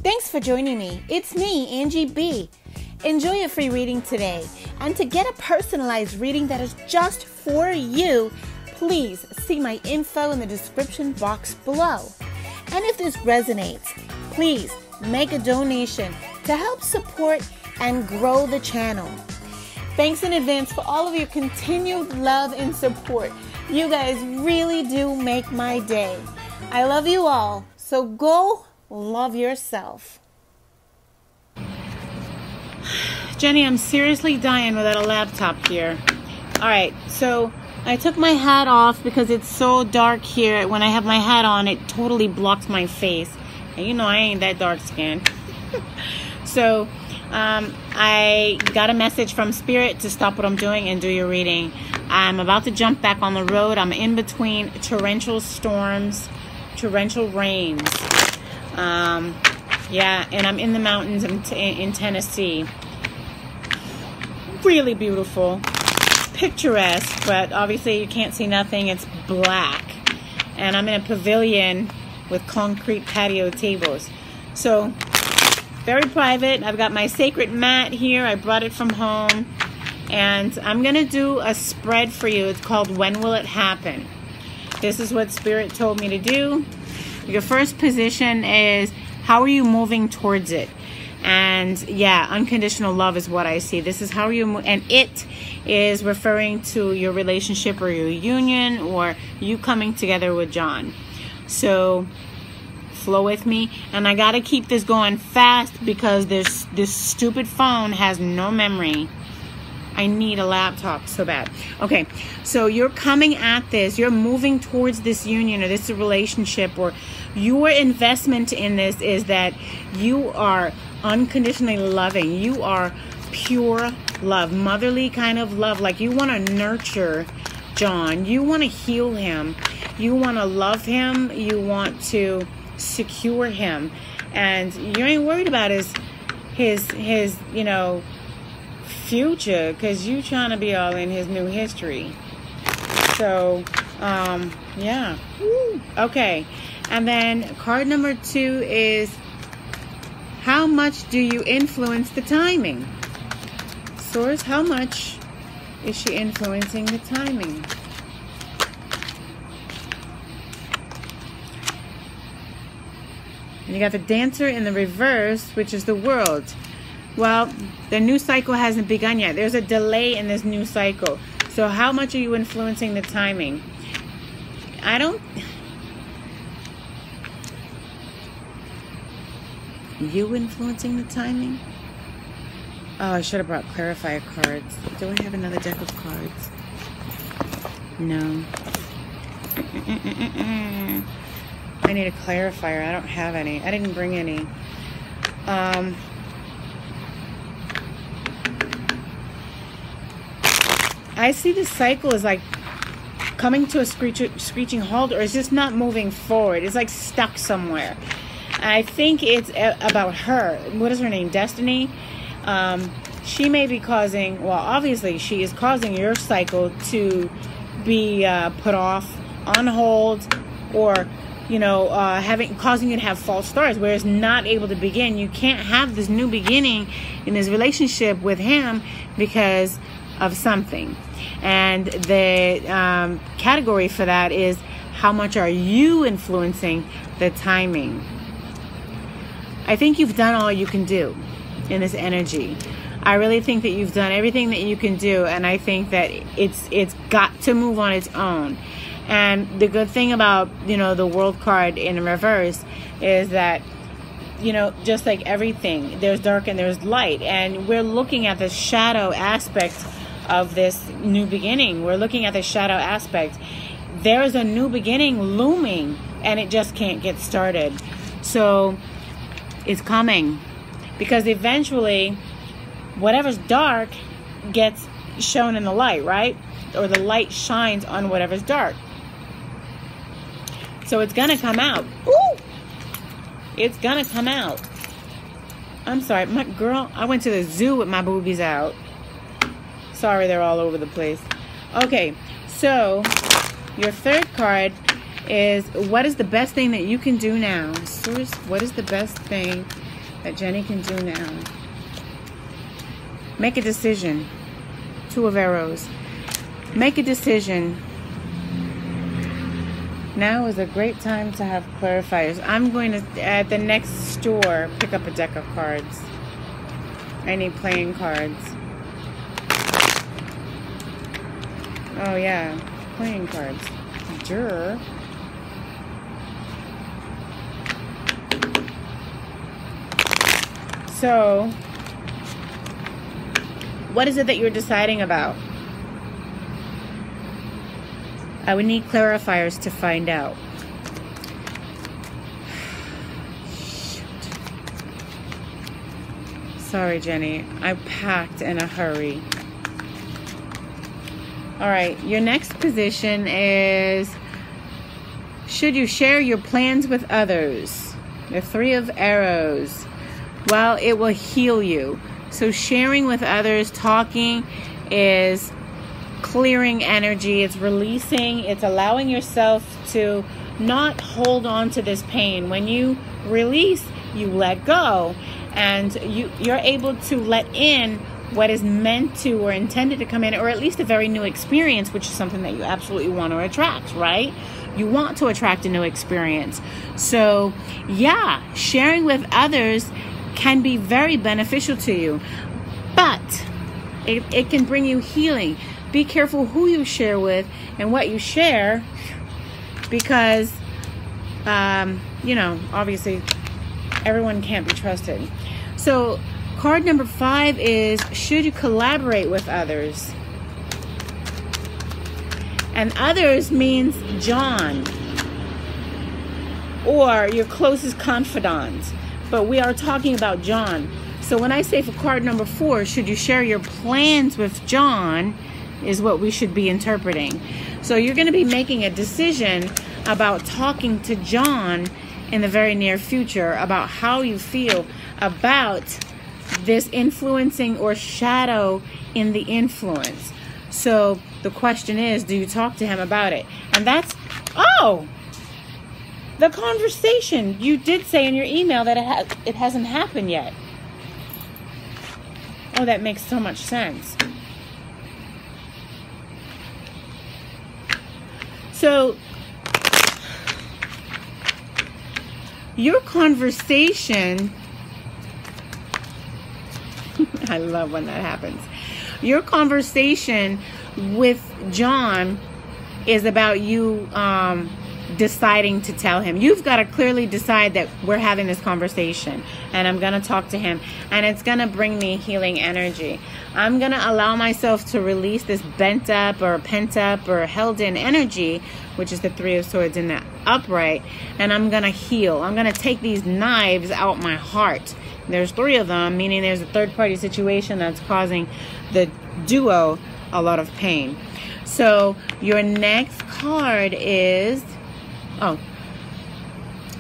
Thanks for joining me. It's me, Angie B. Enjoy a free reading today. And to get a personalized reading that is just for you, please see my info in the description box below. And if this resonates, please make a donation to help support and grow the channel. Thanks in advance for all of your continued love and support. You guys really do make my day. I love you all, so go love yourself. Jenny, I'm seriously dying without a laptop here. Alright, so I took my hat off because it's so dark here. When I have my hat on, it totally blocks my face. And you know I ain't that dark skinned. So, I got a message from Spirit to stop what I'm doing and do your reading. I'm about to jump back on the road. I'm in between torrential storms, torrential rains. Yeah, and I'm in the mountains in Tennessee. Really beautiful, picturesque, but obviously you can't see nothing. It's black. And I'm in a pavilion with concrete patio tables. So, very private. I've got my sacred mat here. I brought it from home. And I'm going to do a spread for you. It's called When Will It Happen? This is what Spirit told me to do. Your first position is, how are you moving towards it? And yeah, unconditional love is what I see. This is how you move. And it is referring to your relationship or your union or you coming together with John. So flow with me, and I gotta keep this going fast because this stupid phone has no memory. I need a laptop so bad. Okay, so you're coming at this, you're moving towards this union or this relationship, or your investment in this is that you are unconditionally loving. You are pure love, motherly kind of love. Like you want to nurture John, you want to heal him, you want to love him, you want to secure him, and you ain't worried about his you know, future, because you trying to be all in his new history. So yeah. Okay, and then card number 2 is, how much do you influence the timing? Source, how much is she influencing the timing? And you got the Dancer in the reverse, which is the World. Well, the new cycle hasn't begun yet. There's a delay in this new cycle. So how much are you influencing the timing? You influencing the timing? Oh, I should have brought clarifier cards. Do I have another deck of cards? No. I need a clarifier. I don't have any. I didn't bring any. I see the cycle is like coming to a screeching halt, or it's just not moving forward. It's like stuck somewhere. I think it's about her. What is her name? Destiny. She may be causing, well, obviously she is causing your cycle to be put off, on hold, or you know, causing you to have false starts where it's not able to begin. You can't have this new beginning in this relationship with him because of something. And the category for that is, how much are you influencing the timing? I think you've done all you can do in this energy. I really think that you've done everything that you can do, and I think that it's got to move on its own. And the good thing about, you know, the World card in reverse is that, you know, just like everything, there's dark and there's light. And we're looking at the shadow aspect of this new beginning. We're looking at the shadow aspect. There is a new beginning looming, and it just can't get started. So it's coming, because eventually whatever's dark gets shown in the light, right? Or the light shines on whatever's dark. So it's gonna come out. Ooh! It's gonna come out. I'm sorry, my girl, I went to the zoo with my boobies out. Sorry, they're all over the place. Okay, so your third card is, what is the best thing that you can do now? Source, what is the best thing that Jenny can do now. Make a decision. Two of arrows. Make a decision. Now is a great time to have clarifiers. I'm going to, at the next store, pick up a deck of cards. I need playing cards. Oh yeah, playing cards. Durr. So, what is it that you're deciding about? I would need clarifiers to find out. Shoot. Sorry, Jenny. I packed in a hurry. All right, your next position is, should you share your plans with others? The Three of Arrows. Well, it will heal you. So sharing with others, talking, is clearing energy, it's releasing, it's allowing yourself to not hold on to this pain. When you release, you let go, and you're able to let in what is meant to or intended to come in, or at least a very new experience, which is something that you absolutely want to attract, right? You want to attract a new experience. So yeah, sharing with others can be very beneficial to you, but it can bring you healing. Be careful who you share with and what you share, because you know, obviously everyone can't be trusted. So card number 5 is, should you collaborate with others? And others means John or your closest confidant, but we are talking about John. So when I say for card number 4, should you share your plans with John, is what we should be interpreting. So you're going to be making a decision about talking to John in the very near future about how you feel about this influencing or shadow in the influence. So the question is, do you talk to him about it? And that's, oh, the conversation. You did say in your email that it hasn't happened yet. Oh, that makes so much sense. So your conversation, I love when that happens. Your conversation with John is about you deciding to tell him. You've got to clearly decide that we're having this conversation and I'm going to talk to him, and it's going to bring me healing energy. I'm going to allow myself to release this bent up or pent up or held in energy, which is the Three of Swords in the upright, and I'm going to heal. I'm going to take these knives out my heart. There's 3 of them, meaning there's a third party situation that's causing the duo a lot of pain. So your next card is,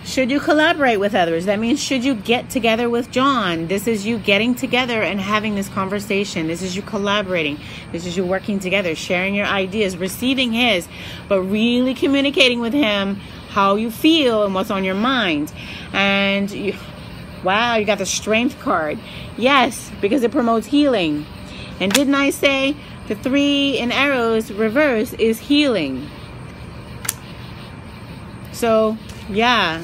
should you collaborate with others? That means, should you get together with John? This is you getting together and having this conversation. This is you collaborating. This is you working together, sharing your ideas, receiving his, but really communicating with him how you feel and what's on your mind. And wow, you got the Strength card. Yes, because it promotes healing. And didn't I say the 3 in arrows reverse is healing? So yeah,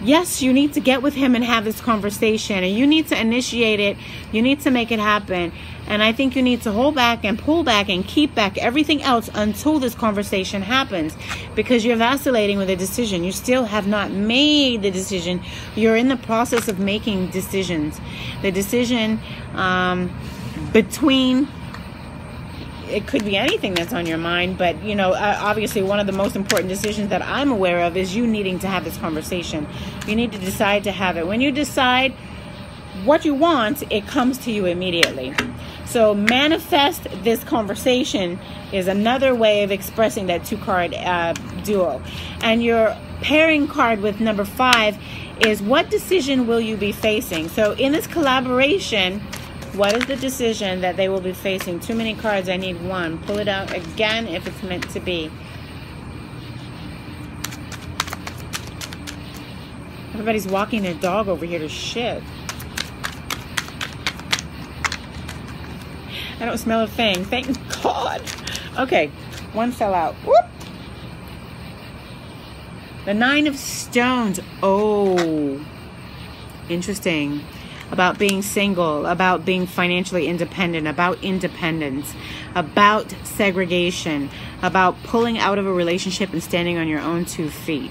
yes, you need to get with him and have this conversation, and you need to initiate it. You need to make it happen. And I think you need to hold back and pull back and keep back everything else until this conversation happens, because you're vacillating with a decision. You still have not made the decision. You're in the process of making decisions. The decision between, it could be anything that's on your mind, but you know, obviously one of the most important decisions that I'm aware of is you needing to have this conversation. You need to decide to have it. When you decide what you want, it comes to you immediately. So manifest this conversation is another way of expressing that 2-card duo. And your pairing card with number 5 is, what decision will you be facing? So in this collaboration, what is the decision that they will be facing? Too many cards, I need one. Pull it out again if it's meant to be. Everybody's walking their dog over here to shit. I don't smell a thing. Thank God. Okay, one fell out. Whoop. The 9 of Stones. Oh, interesting. About being single, about being financially independent, about independence, about segregation, about pulling out of a relationship and standing on your own 2 feet.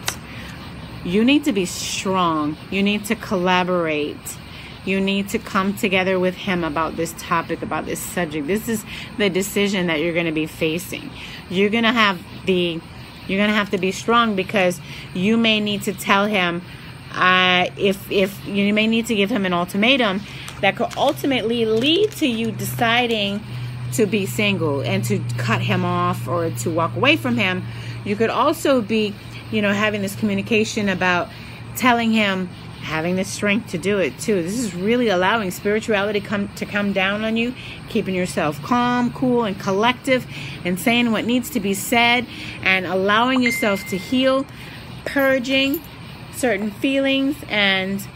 You need to be strong. You need to collaborate. You need to come together with him about this topic, about this subject. This is the decision that you're going to be facing. You're going to have to be strong, because you may need to tell him, if you may need to give him an ultimatum that could ultimately lead to you deciding to be single and to cut him off or to walk away from him. You could also be, having this communication about telling him, having the strength to do it too. This is really allowing spirituality to come down on you, keeping yourself calm, cool, and collective, and saying what needs to be said, and allowing yourself to heal, purging certain feelings and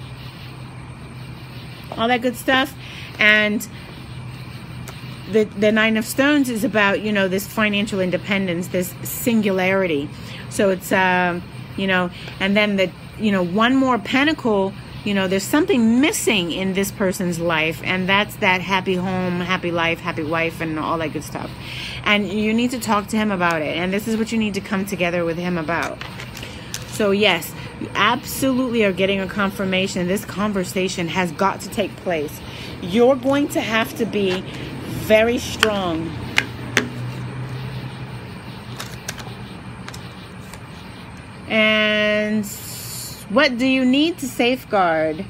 all that good stuff. And the 9 of Stones is about, this financial independence, this singularity. So it's, and then the, one more pentacle, there's something missing in this person's life, and that's that happy home, happy life, happy wife, and all that good stuff. And you need to talk to him about it, and this is what you need to come together with him about. So yes, you absolutely are getting a confirmation. This conversation has got to take place. You're going to have to be very strong. And what do you need to safeguard?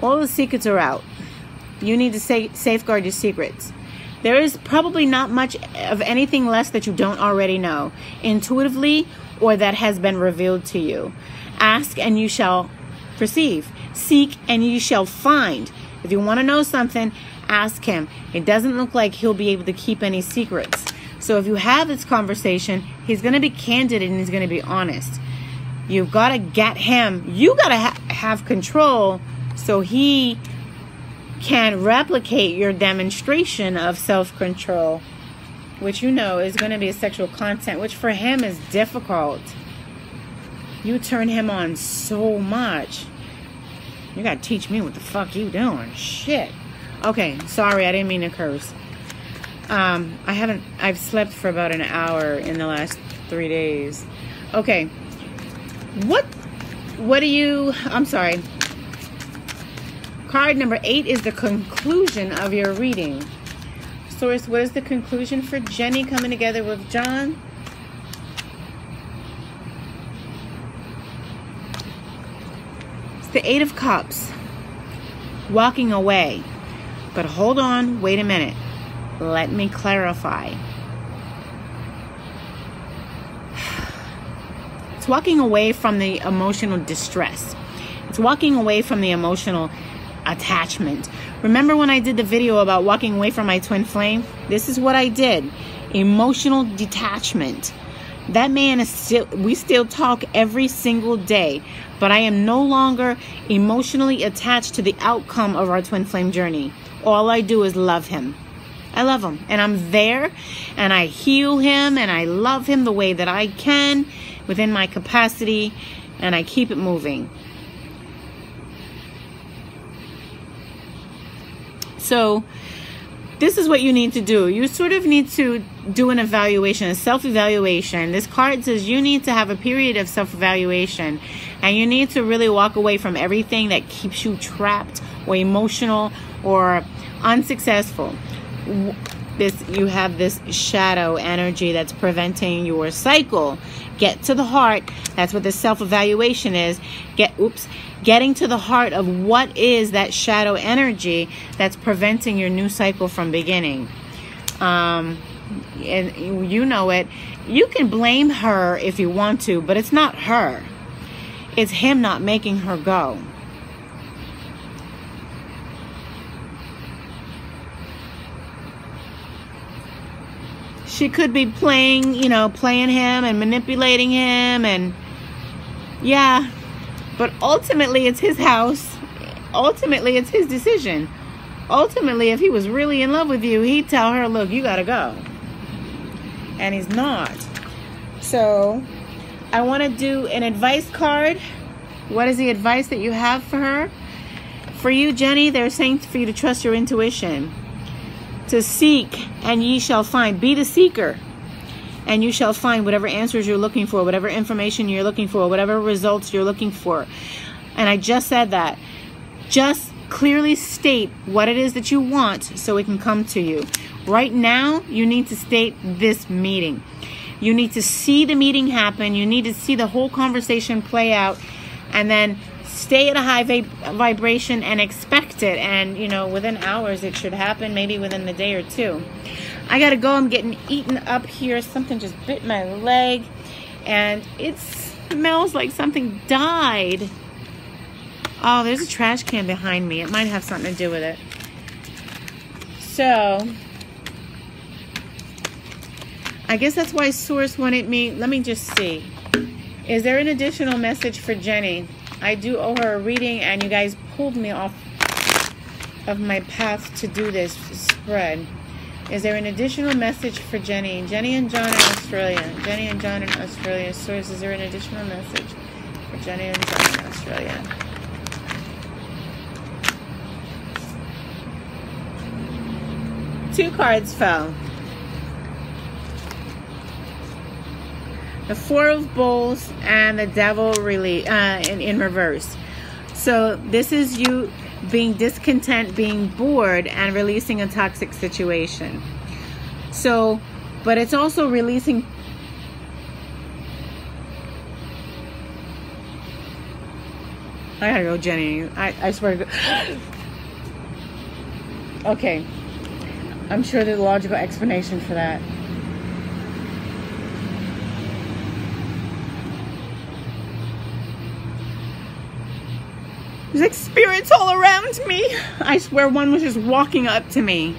All the secrets are out. You need to safeguard your secrets. There is probably not much of anything less that you don't already know, intuitively, or that has been revealed to you. Ask and you shall receive. Seek and you shall find. If you want to know something, ask him. It doesn't look like he'll be able to keep any secrets. So if you have this conversation, he's going to be candid and he's going to be honest. You've got to get him. You got to have control so he can replicate your demonstration of self-control, which is going to be a sexual content, which for him is difficult. You turn him on so much. You got to teach me what the fuck you doing. Shit. Okay, sorry, I didn't mean to curse. I've slept for about an hour in the last 3 days. Okay. What do you, I'm sorry. Card number 8 is the conclusion of your reading. Source, what is the conclusion for Jenny coming together with John? It's the 8 of Cups. Walking away. But hold on, wait a minute. Let me clarify. It's walking away from the emotional distress. It's walking away from the emotional attachment. Remember when I did the video about walking away from my twin flame? This is what I did. Emotional detachment. That man is still, we still talk every single day, but I am no longer emotionally attached to the outcome of our twin flame journey. All I do is love him. I love him, and I'm there, and I heal him, and I love him the way that I can within my capacity, and I keep it moving. So this is what you need to do. You sort of need to do an evaluation, a self-evaluation. This card says you need to have a period of self-evaluation, and you need to really walk away from everything that keeps you trapped or emotional or unsuccessful. You have this shadow energy that's preventing your cycle. Get to the heart. That's what the self-evaluation is. Getting to the heart of what is that shadow energy that's preventing your new cycle from beginning. And you know it. You can blame her if you want to, but it's not her. It's him not making her go. She could be playing him and manipulating him and Yeah, but ultimately it's his house. Ultimately it's his decision. Ultimately, if he was really in love with you, he'd tell her, look, you gotta go. And he's not. So I want to do an advice card. What is the advice that you have for her? For you, Jenny, they're saying for you to trust your intuition. To seek, and ye shall find. Be the seeker, and you shall find whatever answers you're looking for, whatever information you're looking for, whatever results you're looking for. And I just said that. Just clearly state what it is that you want so it can come to you. Right now, you need to state this meeting. You need to see the meeting happen. You need to see the whole conversation play out, and then stay at a high vibration and expect it. And, you know, within hours it should happen, maybe within the day or two. I gotta go. I'm getting eaten up here. Something just bit my leg, and it smells like something died. Oh, there's a trash can behind me. It might have something to do with it. So I guess that's why Source wanted me. Let me just see. Is there an additional message for Jenny? I do owe her a reading, and you guys pulled me off of my path to do this spread. Is there an additional message for Jenny? Jenny and John in Australia. Jenny and John in Australia. Source, is there an additional message for Jenny and John in Australia? Two cards fell. The Four of Bowls and the Devil really in reverse. So this is you being discontent, being bored, and releasing a toxic situation. So, but it's also releasing. I gotta go, Jenny. I swear to God. Okay. I'm sure there's a logical explanation for that. There's like spirits all around me. I swear one was just walking up to me.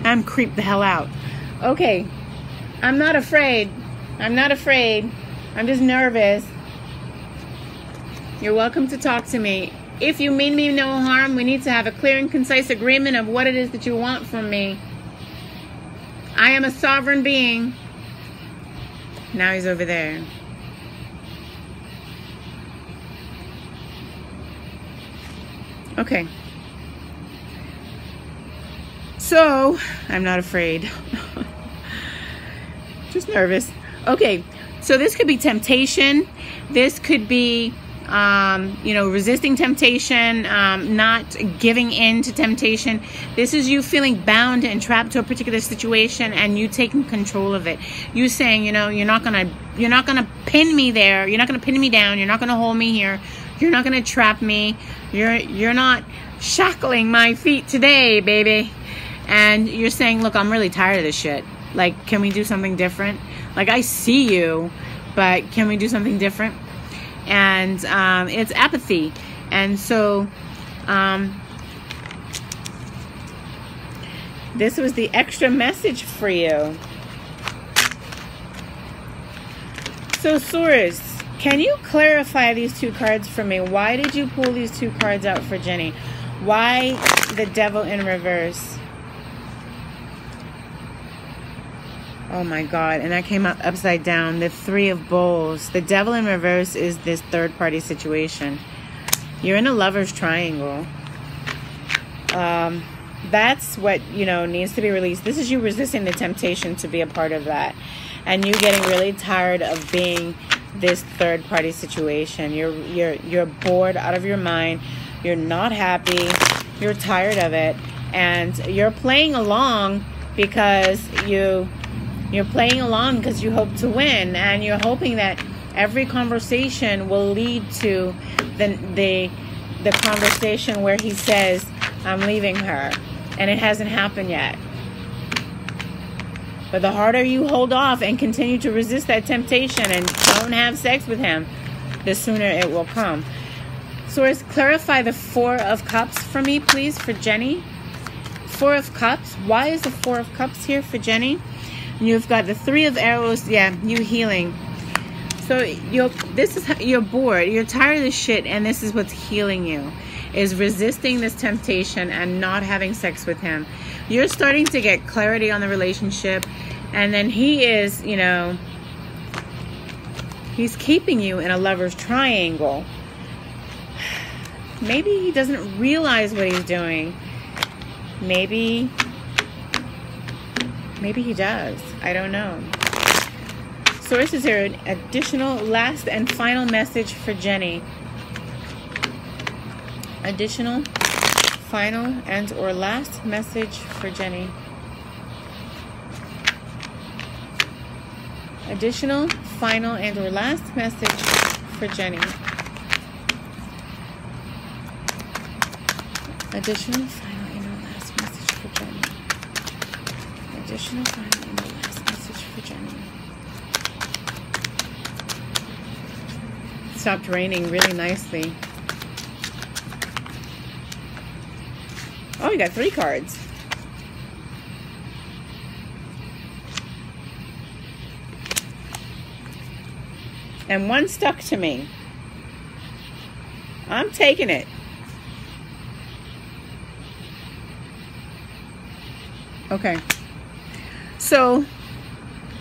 I'm creeped the hell out. Okay. I'm not afraid. I'm not afraid. I'm just nervous. You're welcome to talk to me. If you mean me no harm, we need to have a clear and concise agreement of what it is that you want from me. I am a sovereign being. Now he's over there. Okay. So, I'm not afraid. Just nervous. Okay. So this could be temptation. This could be, you know, resisting temptation, not giving in to temptation. This is you feeling bound and trapped to a particular situation, and you taking control of it. You saying, you know, you're not gonna pin me there. You're not gonna pin me down. You're not gonna hold me here. You're not gonna trap me. You're not shackling my feet today, baby. And you're saying, look, I'm really tired of this shit. Like, can we do something different? Like, I see you, but can we do something different? And it's apathy. And so this was the extra message for you. So Source, can you clarify these two cards for me? Why did you pull these two cards out for Jenny? Why the Devil in reverse? Oh my God. And that came up upside down. The Three of Bowls. The Devil in reverse is this third party situation. You're in a lover's triangle. That's what, you know, needs to be released. This is you resisting the temptation to be a part of that. And you getting really tired of being this third party situation. You're bored out of your mind. You're not happy. You're tired of it. And you're playing along because you're playing along because you hope to win, and you're hoping that every conversation will lead to the conversation where he says, I'm leaving her, and it hasn't happened yet. But the harder you hold off and continue to resist that temptation and don't have sex with him, the sooner it will come. Source, clarify the Four of Cups for me, please, for Jenny. Four of Cups. Why is the Four of Cups here for Jenny? You've got the 3 of arrows. Yeah, you healing. So you're bored. You're tired of this shit, and this is what's healing you, is resisting this temptation and not having sex with him. You're starting to get clarity on the relationship, and then he is, you know, he's keeping you in a lover's triangle. Maybe he doesn't realize what he's doing. Maybe he does. I don't know. Source, is there an additional last and final message for Jenny? Additional, final, and or last message for Jenny. Additional, final, and or last message for Jenny. Additional, final, and or last message for Jenny. Additional, final, and or last message for Jenny. It stopped raining really nicely. Oh, you got 3 cards. And 1 stuck to me. I'm taking it. Okay. So,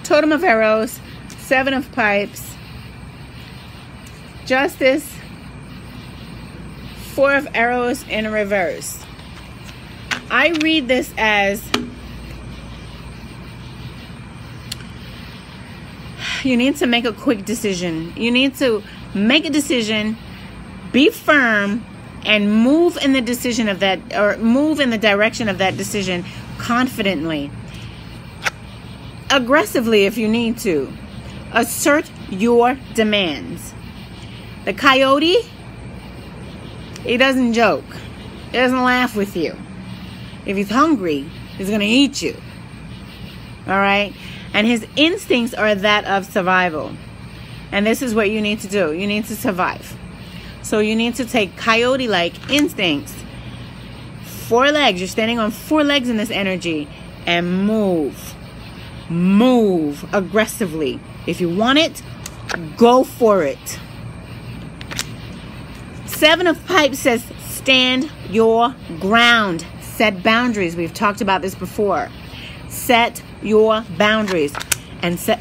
Totem of Arrows, 7 of Pipes, Justice, 4 of Arrows in reverse. I read this as you need to make a quick decision. You need to make a decision, be firm, and move in the decision of that, or move in the direction of that decision confidently. Aggressively if you need to. Assert your demands. The coyote, he doesn't joke. He doesn't laugh with you. If he's hungry, he's going to eat you. All right? And his instincts are that of survival. And this is what you need to do. You need to survive. So you need to take coyote-like instincts. 4 legs. You're standing on 4 legs in this energy. And move. Move aggressively. If you want it, go for it. 7 of Pipes says, stand your ground. Set boundaries. We've talked about this before. Set your boundaries and set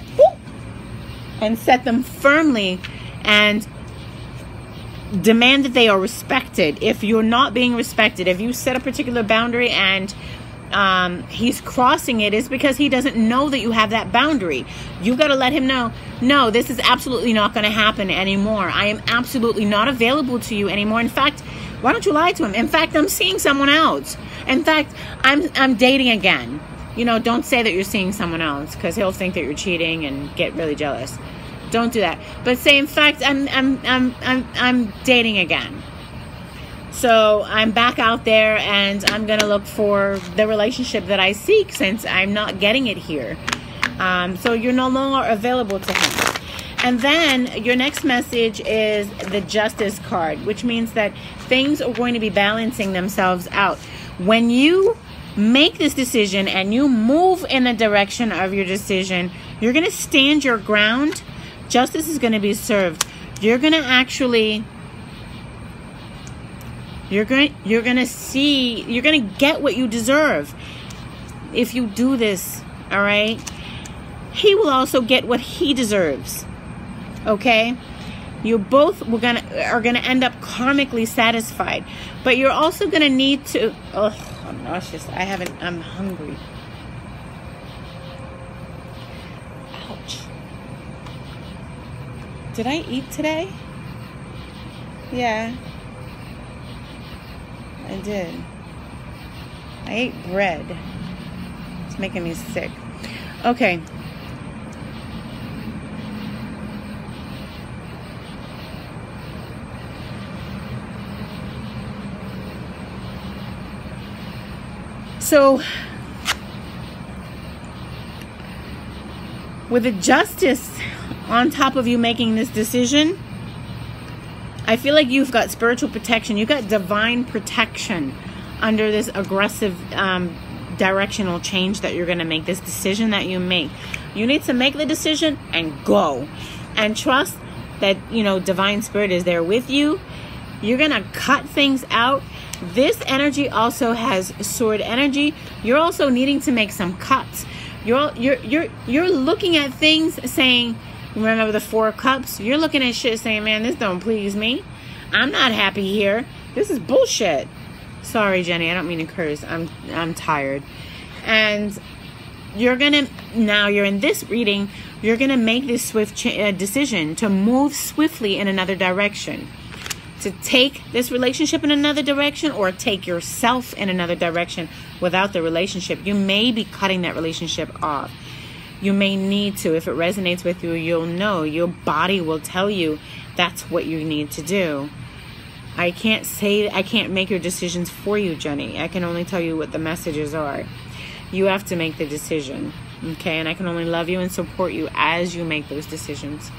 them firmly, and demand that they are respected. If you're not being respected, if you set a particular boundary and he's crossing it, it's because he doesn't know that you have that boundary. You got to let him know, no, this is absolutely not going to happen anymore. I am absolutely not available to you anymore. In fact, why don't you lie to him? In fact, I'm seeing someone else. In fact, I'm dating again. You know, don't say that you're seeing someone else, because he'll think that you're cheating and get really jealous. Don't do that. But say, in fact, I'm dating again. So I'm back out there, and I'm gonna look for the relationship that I seek, since I'm not getting it here. So you're no longer available to him. And then your next message is the Justice card, which means that things are going to be balancing themselves out. When you make this decision and you move in the direction of your decision, you're going to stand your ground. Justice is going to be served. You're going to actually, you're going to get what you deserve if you do this. All right. He will also get what he deserves. Okay. You both are gonna end up karmically satisfied, but you're also gonna need to. Oh, I'm nauseous. I'm hungry. Ouch. Did I eat today? Yeah, I did. I ate bread. It's making me sick. Okay. So, with the Justice on top of you making this decision, I feel like you've got spiritual protection. You've got divine protection under this aggressive directional change that you're going to make, this decision that you make. You need to make the decision and go. And trust that, Divine Spirit is there with you. You're going to cut things out. This energy also has sword energy. You're also needing to make some cuts. You're looking at things saying, remember the 4 cups? You're looking at shit saying, man, this don't please me. I'm not happy here. This is bullshit. Sorry, Jenny, I don't mean to curse. I'm tired. And you're in this reading, you're going to make this swift decision to move swiftly in another direction. To take this relationship in another direction, or take yourself in another direction without the relationship. You may be cutting that relationship off. You may need to. If it resonates with you, you'll know. Your body will tell you that's what you need to do. I can't make your decisions for you, Jenny. I can only tell you what the messages are. You have to make the decision, okay? And I can only love you and support you as you make those decisions.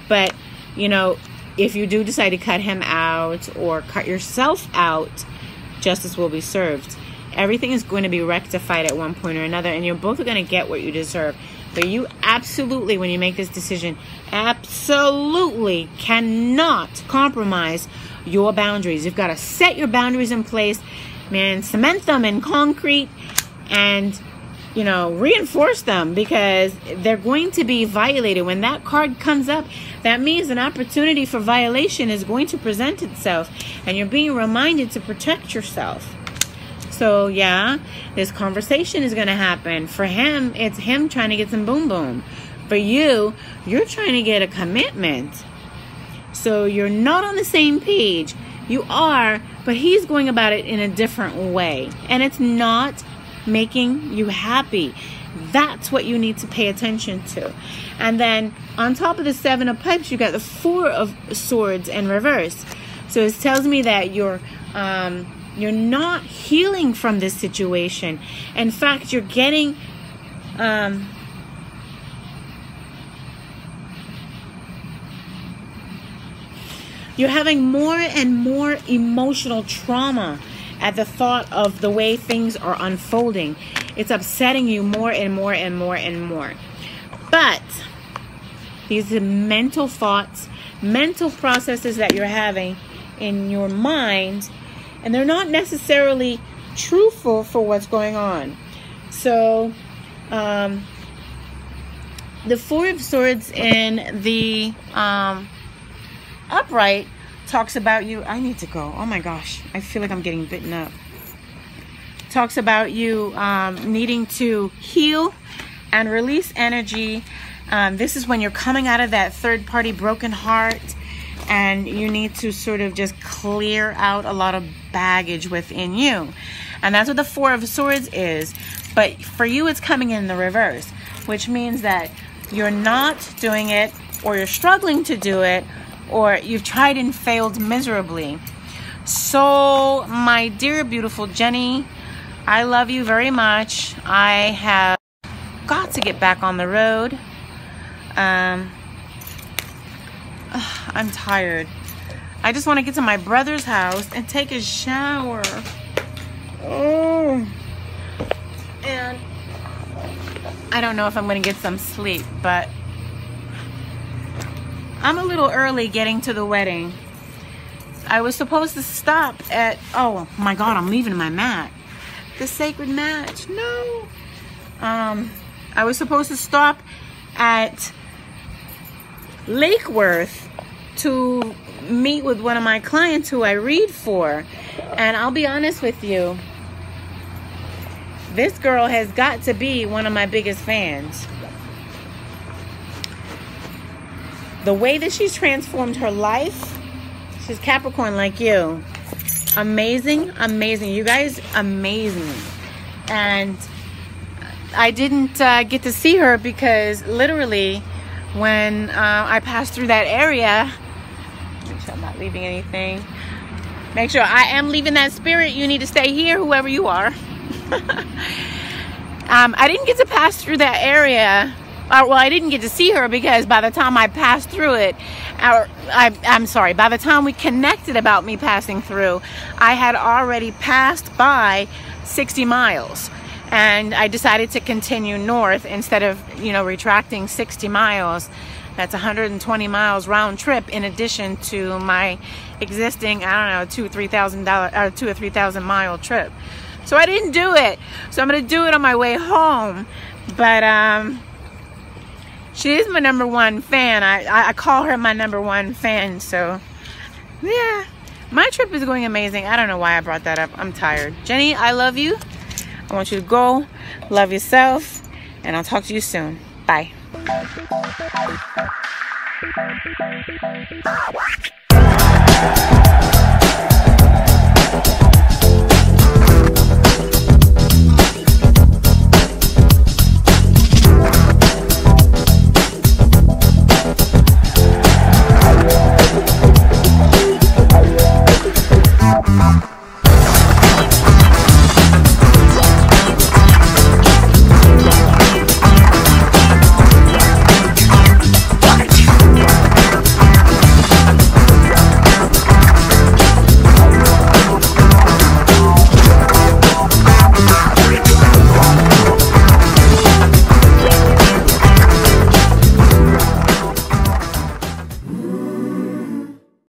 But, if you do decide to cut him out or cut yourself out, justice will be served. Everything is going to be rectified at one point or another, and you're both going to get what you deserve. But you absolutely, when you make this decision, absolutely cannot compromise your boundaries. You've got to set your boundaries in place, man, cement them in concrete, and reinforce them, because they're going to be violated. When that card comes up, that means an opportunity for violation is going to present itself, and you're being reminded to protect yourself. So yeah, this conversation is going to happen. For him, it's him trying to get some boom boom. For you, you're trying to get a commitment. So you're not on the same page. You are, but he's going about it in a different way, and it's not making you happy. That's what you need to pay attention to. And then on top of the 7 of Pipes, you got the 4 of Swords in reverse. So it tells me that you're not healing from this situation. In fact, you're getting you're having more and more emotional trauma at the thought of the way things are unfolding. It's upsetting you more and more and more and more. But these are mental thoughts, mental processes that you're having in your mind, and they're not necessarily truthful for what's going on. So the 4 of Swords in the upright talks about you. I need to go. Oh my gosh, I feel like I'm getting bitten up. Talks about you needing to heal and release energy. This is when you're coming out of that third-party broken heart, and you need to sort of just clear out a lot of baggage within you. And that's what the 4 of Swords is. But for you, it's coming in the reverse, which means that you're not doing it, or you're struggling to do it, or you've tried and failed miserably. So, my dear, beautiful Jenny, I love you very much. I have got to get back on the road. I'm tired. I just want to get to my brother's house and take a shower. Oh. And I don't know if I'm going to get some sleep, but I'm a little early getting to the wedding. I was supposed to stop at, oh my God, I'm leaving my mat. The sacred mat, no. I was supposed to stop at Lake Worth to meet with one of my clients who I read for. And I'll be honest with you, this girl has got to be one of my biggest fans. The way that she's transformed her life, she's Capricorn like you. Amazing, amazing. You guys amaze me. And I didn't get to see her because literally when I passed through that area, make sure I'm not leaving anything. Make sure I am leaving that spirit. You need to stay here, whoever you are. I didn't get to pass through that area. Well, I didn't get to see her because by the time I passed through it, I'm sorry, by the time we connected about me passing through, I had already passed by 60 miles. and I decided to continue north instead of, you know, retracting 60 miles. That's 120 miles round trip in addition to my existing, I don't know, $2,000 or 3,000 mile trip. So I didn't do it. So I'm gonna do it on my way home. But she is my #1 fan. I call her my #1 fan. So yeah, my trip is going amazing. I don't know why I brought that up. I'm tired. Jenny, I love you. I want you to go, love yourself, and I'll talk to you soon. Bye.